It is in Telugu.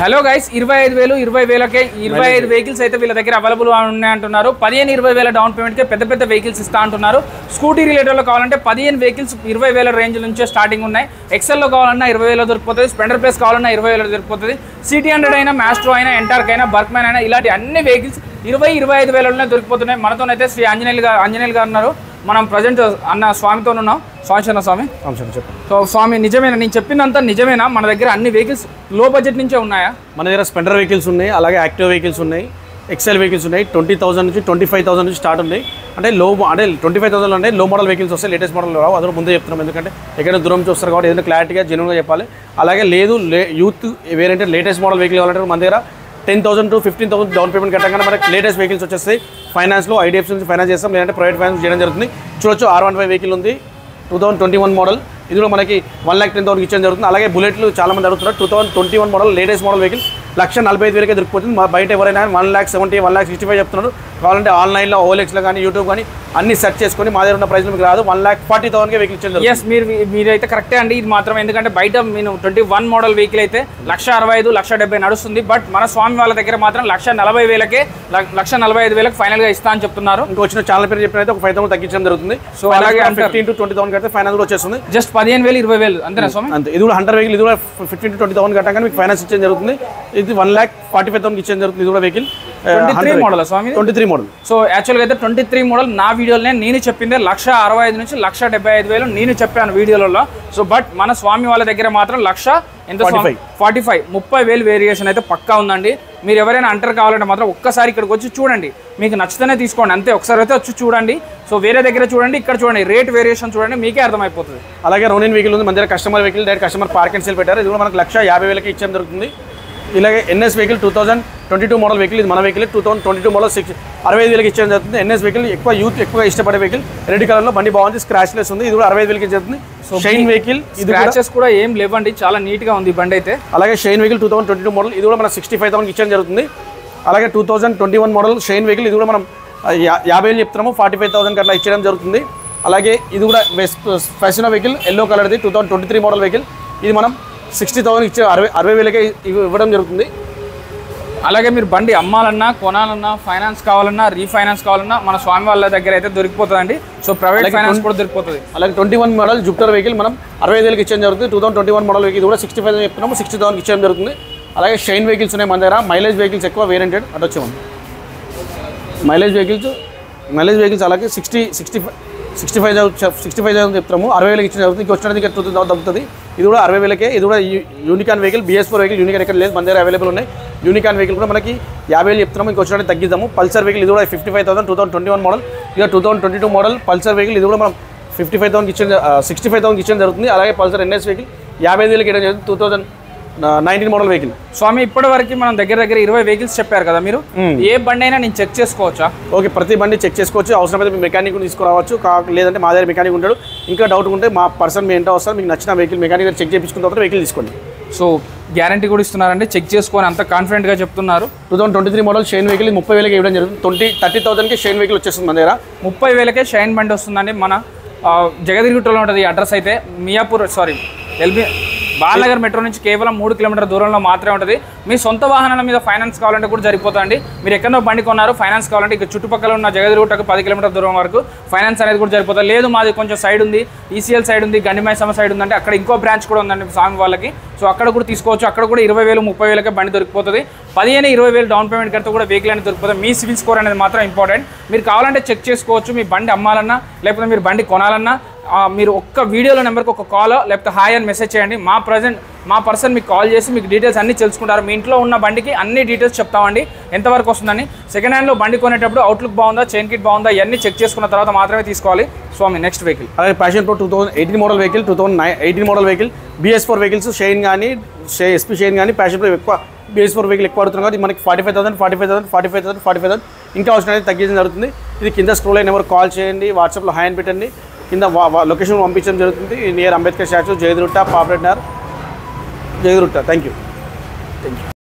హలో గైస్ 25,000 20,000కే 25 వెహికల్స్ అయితే వీళ్ళ దగ్గర అవైలబుల్ ఉన్నాయి అంటున్నారు. 15-20,000 డౌన్ పేమెంట్కే పెద్ద పెద్ద వెహికల్స్ ఇస్తా అంటున్నారు. స్కూటీ రిలేటెడ్లో కావాలంటే 15 వెహికల్స్ 20,000 రేంజ్ నుంచే స్టార్టింగ్ ఉన్నాయి. ఎక్సెల్లో కావాలన్నా 20,000 దొరికిపోతుంది. స్ప్లెండర్ ప్లస్ కావాలన్నా 20,000 దొరికిపోతుంది. CT100 అయినా, మ్యాస్ట్రో అయినా, ఎంటార్క్ అయినా, బర్క్మ్యాన్ అయినా ఇలాంటి అన్ని వెహికల్స్ 20-25,000లోనే దొరికిపోతున్నాయి. మనతోనైతే శ్రీ ఆంజనేయులు గారు ఉన్నారు. మనం ప్రజెంట్ అన్న స్వామితో ఉన్నాం. స్వామి సో స్వామి నిజమేనా నేను చెప్పిందంతా నిజమేనా? మన దగ్గర అన్ని వెహికల్స్ లో బడ్జెట్ నుంచే ఉన్నాయా? మన దగ్గర స్ప్లెండర్ వెహికల్స్ ఉన్నాయి, అలాగే యాక్టివ్ వెహికల్స్ ఉన్నాయి, ఎక్సెల్ వెహికల్స్ ఉన్నాయి. 20,000 నుంచి 25,000 నుంచి స్టార్ట్ ఉన్నాయి. అంటే 25,000 అంటే లో మోడల్ వెహికల్స్ వస్తాయి, లేటెస్ట్ మోడల్ రావు. అదే ముందే చెప్తున్నాం, ఎందుకంటే ఎక్కడ దూరం నుంచి వస్తారు కాబట్టి ఏదైనా క్లారిటీగా జెన్యూన్గా చెప్పాలి. అలాగే లేదు యూత్ వేరేంటే లేటెస్ట్ మోడల్ వెహికల్ కావాలంటే మన దగ్గర 10,000 to 15,000 డౌన్ పేమెంట్ కట్టగానే మనకి లేటెస్ట్ వెహికల్స్ వచ్చేస్తాయి. ఫైనాన్స్లో ఐడిఎఫ్సి నుంచి ఫైనాన్స్ చేస్తాం, లేదంటే ప్రైవేట్ ఫైనాన్స్ చేయడం జరుగుతుంది. చూడొచ్చు R15 వెహికల్ ఉంది, 2021 మోడల్. ఇది కూడా మనకి 1,10,000 ఇచ్చడం జరుగుతుంది. అలాగే బుల్లెట్లు చాలా మంది అడుగుతున్నారు. 2021 మోడల్ లేటెస్ట్ మోడల్ వెహికల్ 1,45,000కే దొరికిపోతుంది. బయట ఎవరైనా 1,70,000 1,65,000 చెప్తున్నారు. కావాలంటే ఆన్లైన్లో OLXలో కానీ యూట్యూబ్ కానీ అన్ని సెర్చ్ చేసుకొని మా దగ్గర ఉన్న ప్రైస్లో మీకు రాదు. 1,40,000కే వెహికల్ ఇచ్చేది. ఎస్ మీరైతే కరెక్టే అండి. ఇది మాత్రం ఎందుకంటే బయట మీరు 21 మోడల్ వెహికల్ అయితే 1,65,000 1,70,000 నడుస్తుంది. బట్ మన స్వామి వాళ్ళ దగ్గర మాత్రం 1,40,000కే 1,45,000కి ఫైనల్గా ఇస్తా అని చెప్తున్నారు. ఇంకా వచ్చిన ఛానల్ పేరు చెప్పినైతే ఒక 5,000 తగ్గించడం జరుగుతుంది. సో అలాగే 15,000 to 20,000 కడితే ఫైనాన్స్ కూడా వచ్చేస్తుంది. జస్ట్ 15,000 20,000 అంతేనా స్వామి? అంతే. ఇది కూడా 100 వెహికల్, ఇది కూడా 15,000 to 20,000 కట్టగానే మీకు ఫైనాన్స్ ఇచ్చేది జరుగుతుంది. ఇది 1,45,000 ఇచ్చేది జరుగుతుంది. ఇది కూడా వెహికల్ 23 మోడల్ స్వామి, 23 మోడల్. సో యాక్చువల్గా అయితే 23 మోడల్ నా వీడియోలోనే నేను చెప్పిందే 1,65,000 నుంచి 1,75,000 నేను చెప్పాను వీడియోలలో. సో బట్ మన స్వామి వాళ్ళ దగ్గర మాత్రం 1,45,000 30,000 వేరియేషన్ అయితే పక్కా ఉందండి. మీరు ఎవరైనా అంటర్ కావాలంటే మాత్రం ఒక్కసారి ఇక్కడికి వచ్చి చూడండి, మీకు నచ్చితేనే తీసుకోండి అంతే. ఒకసారి అయితే వచ్చి చూడండి. సో వేరే దగ్గర చూడండి, ఇక్కడ చూడండి, రేట్ వేరియేషన్ చూడండి, మీకే అర్థమైపోతుంది. అలాగే రోనిన్ వెహికల్ ఉంది మన దగ్గర, customer vehicle, direct customer park and sale పెట్టారు. ఇది కూడా మనకు 1,50,000కి ఇచ్చేది దొరుకుతుంది. ఇలాగే NS వెహికల్ 2022 మోడల్ వెహికల్, ఇది మన వెహికల్ 2022 మోడల్ 65,000కి ఇచ్చేది జరుగుతుంది. NS వెహికల్ ఎక్కువ యూత్ ఎక్కువగా ఇష్టపడే వెహికల్, రెడ్ కలర్లో బండి బాగుంది, స్క్రాచ్ లెస్ ఉంది. ఇది కూడా 65,000కి జరుగుతుంది. షైన్ వెహికల్, ఇది స్క్రాచెస్ కూడా ఏం లేవండి, చాలా నీట్గా ఉంది బండి అయితే. అలాగే షైన్ వెహికల్ 2022 మోడల్, ఇది కూడా మన 65,000కి ఇచ్చేది జరుగుతుంది. అలాగే 2021 మోడల్ షైన్ వెహికల్, ఇది కూడా మనం 50,000 చెప్తున్నాము, 45,000కి అట్లా ఇచ్చేయడం జరుగుతుంది. అలాగే ఇది కూడా ఫ్యాషన్ వెహికల్, ఎల్లో కలర్ది 2023 మోడల్ వెహికల్, ఇది మనం 60,000 ఇచ్చే 60,000కే ఇవ్వడం జరుగుతుంది. అలాగే మీరు బండి అమ్మాలన్నా, కొనాలన్నా, ఫైనాన్స్ కావాలన్నా, రీఫైనాన్స్ కావాలన్నా మన స్వామి వాళ్ళ దగ్గర అయితే దొరికిపోతుందండి. సో ప్రైవేట్ ఫైనాన్స్ కూడా దొరికిపోతుంది. అలాగే 21 మోడల్ జూపిటర్ వెహికల్ మనం 65,000కి ఇచ్చేయడం జరుగుతుంది. 2021 మోడల్ వెహికల్ కూడా 65,000 చెప్తున్నాము, 60,000కి ఇచ్చేయడం జరుగుతుంది. అలాగే షైన్ వెహికల్స్ ఉన్నాయి మన దగ్గర. మైలేజ్ వెహికల్స్ ఎక్కువ వేరియంటెడ్ అటు వచ్చాము. మైలేజ్ వెహికల్స్ అలాగే 65,000 చెప్తాము, 60,000కి ఇచ్చిన జరుగుతుంది. ఇంక వచ్చినది 2,000 తగ్గుతుంది. ఇది కూడా 60,000కే. ఇది కూడా unicorn vehicle, BS4 vehicle unicorn ఎక్కడ లేదు, మన దగ్గర అవైలబుల్ ఉన్నాయి. యూనికాన్ వెహికల్ కూడా మనకి 50,000 చెప్తున్నాము, ఇంక వచ్చినది తగ్గిద్దాము. పల్సర్ వెహికల్, ఇది కూడా 55,000 2021 మోడల్, ఇక 2022 మోడల్ పల్సర్ వెహికల్, ఇది కూడా మనం 65,000కి ఇచ్చిన జరుగుతుంది. అలాగే పల్సర్ NS వెహికల్ 50,000కి ఇవ్వడం జరుగుతుంది. 2019 మోడల్ వెహికల్. స్వామి ఇప్పటి వరకు మనం దగ్గర 20 వెహికల్స్ చెప్పారు కదా మీరు, ఏ బండి అయినా నేను చెక్ చేసుకోవచ్చా? ఓకే, ప్రతి బండి చెక్ చేసుకోవచ్చు. అవసరమైతే మీ మెకానిక్ తీసుకురావచ్చు, లేదంటే మా దగ్గర మెకానిక్ ఉంటాడు. ఇంకా డౌట్ ఉంటే మా పర్సన్ మీ ఎంటో వస్తారు, మీకు నచ్చిన వెహికల్ మెకానిక్ దగ్గర చెక్ చేయించుకున్న తర్వాత వెహికల్ తీసుకోండి. సో గ్యారంటీ కూడా ఇస్తున్నారండి, చెక్ చేసుకొని అంత కాన్ఫిడెంట్గా చెప్తున్నారు. 2023 మోడల్ షైన్ వెహికల్ 30,000కి ఇవ్వడం జరుగుతుంది. 30,000కి షైన్ వెహికల్ వచ్చేస్తుంది మన దగ్గర. 30,000కే షైన్ బండి వస్తుందండి. మన జగదిరిగుట్టలో ఉంటుంది అడ్రస్ అయితే. మియాపూర్ బాలనగర్ మెట్రో నుంచి కేవలం 3 కిలోమీటర్ల దూరంలో మాత్రమే ఉంటుంది. మీ సొంత వాహనాల మీద ఫైనాన్స్ కావాలంటే కూడా సరిపోతుంది. మీరు ఎక్కడో బండి కొన్నారు, ఫైనాన్స్ కావాలంటే ఇక చుట్టుపక్కల ఉన్న జగదిరిగుట్టకు 10 కిలోమీటర్ల దూరం వరకు ఫైనాన్స్ అనేది కూడా సరిపోతుంది. లేదు మాది కొంచెం సైడ్ ఉంది, ECL సైడ్ ఉంది, గండిమైసమ్మ సైడ్ ఉందంటే అక్కడ ఇంకో బ్రాంచ్ కూడా ఉందండి స్వామి వాళ్ళకి. సో అక్కడ కూడా తీసుకోవచ్చు. అక్కడ కూడా 20,000 30,000కే బండి దొరికిపోతుంది. 15,000-20,000 డౌన్ పేమెంట్ కడితే కూడా వెహికల్ అనేది దొరికిపోతుంది. మీ సివిల్ స్కోర్ అనేది మాత్రం ఇంపార్టెంట్. మీరు కావాలంటే చెక్ చేసుకోవచ్చు. మీ బండి అమ్మాలన్నా, లేకపోతే మీరు బండి కొనాలన్నా మీరు ఒక్క వీడియోలో నెంబర్కి ఒక కాల్ లేకపోతే హాయ్ అని మెసేజ్ చేయండి. మా పర్సన్ మీకు కాల్ చేసి మీకు డీటెయిల్స్ అన్నీ తెలుసుకుంటారు. మీ ఇంట్లో ఉన్న బండికి అన్ని డీటెయిల్స్ చెప్తామండి, ఎంతవరకు వస్తుందని. సెకండ్ హ్యాండ్లో బండి కొనేటప్పుడు అవుట్లుక్ బాగుందా, చైన్ కిట్ బాగుందా, ఇవన్నీ చెక్ చేసుకున్న తర్వాత మాత్రమే తీసుకోవాలి. స్వామి నెక్స్ట్ వెహికల్ అలాగే passion pro 2018 model vehicle, 2018 model vehicle, BS4 vehicles shine కానీ SP షైన్ కానీ ప్యాషన్ ప్రో ఎక్కువ BS4 వెహికల్ ఎక్కువ పడుతుంది కాబట్టి మనకి 45,000 ఇంకా అవసరం తగ్గించడం జరుగుతుంది. ఇది కింద స్క్రోల్ అయిన నెంబర్ కాల్ చేయండి, వాట్సాప్లో హాయ్ అని పెట్టండి, కింద లొకేషన్ పంపించడం జరుగుతుంది. Near Ambedkar statue, Jayadurga, Papareddy Nagar, Jayadurga. Thank you.